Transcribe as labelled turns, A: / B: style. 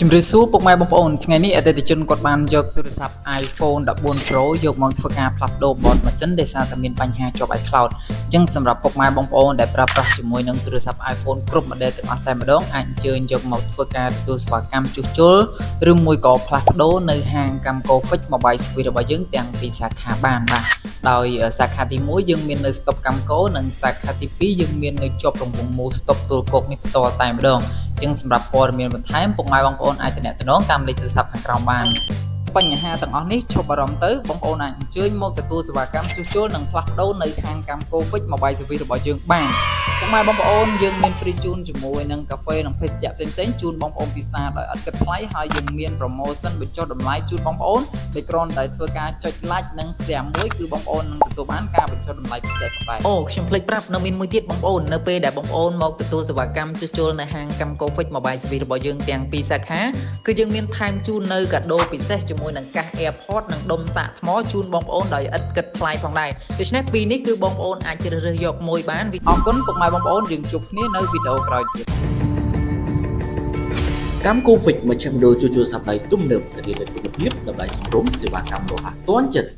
A: ជំរាបសួរពុកម៉ែបងប្អូនថ្ងៃនេះអតិថិជនគាត់បានយកទូរស័ព្ទ iPhone 14 Pro យកមកធ្វើការផ្លាស់ប្ដូរបតម៉ាស៊ីនដោយសារតែមានបញ្ហាជាប់ iCloud អញ្ចឹងសម្រាប់ពុកម៉ែបងប្អូនដែលប្រើប្រាស់ជាមួយនឹងទូរស័ព្ទ iPhone គ្រប់ model ទាំងអស់តែម្ដងអាចអញ្ជើញយកមកធ្វើការទទួលសេវាកម្មជួសជុលឬមួយក៏ផ្លាស់ប្ដូរនៅហាងកម្ម Cofix Mobile Service របស់យើងទាំងពីរសាខាបានបាទដោយសាខាទី1យើងមាននៅស្តុបកម្ម Co និងសាខាទី2យើងមាននៅជាប់រង្វង់មូលស្តុបទួលគោកនេះផ្ទាល់តែម្ដងចឹងសម្រាប់ព័ត៌មានបន្ថែមពុកម៉ែបងប្អូនអាចទំនាក់ទំនងតាមលេខទូរស័ព្ទខាងក្រោមបានបញ្ហាទាំងអស់នេះឈប់បារម្ភទៅបងប្អូនអាចអញ្ជើញមកទទួលសេវាកម្មជួសជុលនិងផ្លាស់ប្ដូរនៅហាងកម្ម Cofix Mobile Service របស់យើងបានពុកម៉ែបងប្អូនយើងមាន free ជូនជាមួយនឹងកាហ្វេនិងភេសជ្ជៈផ្សេងៗជូនបងប្អូនពិសាដោយឥតគិតថ្លៃហើយយើងមាន promotion បញ្ចុះតម្លៃជូនបងប្អូនដោយគ្រាន់តែធ្វើការចុច like និង share មួយគឺបងប្អូននឹងទទួលបានការបញ្ចុះតម្លៃពិសេសផងដែរអូខ្ញុំភ្លេចប្រាប់នៅមានមួយទៀតបងប្អូននៅពេលដែលបងប្អូនមកទទួលសេវាកម្មជួសជុលនៅហាងកម្ម Cofix Mobile Service របស់យើងទាំងពីរសាខាគឺយើងមានថែមជូននៅកាដូពិសេសជាមួយនឹងកាស AirPod និងដុំសាកថ្មជូនបងប្អូនដោយឥតគិតថ្លៃផងដែរដូច្នេះពីរនេះគឺបងប្អូនអាចជ្រើសរើសយកមួយបានអរគុណពុកម៉ែបងប្អូនយើងជួបគ្នានៅវីដេអូក្រោយទៀត
B: កម្ម Cofix មជ្ឈមណ្ឌលជួសជុលស័ព្ទដៃទំនើបធានានូវគុណភាពតម្លៃសមរម្យសេវាកម្មរហ័សទាន់ចិត្ត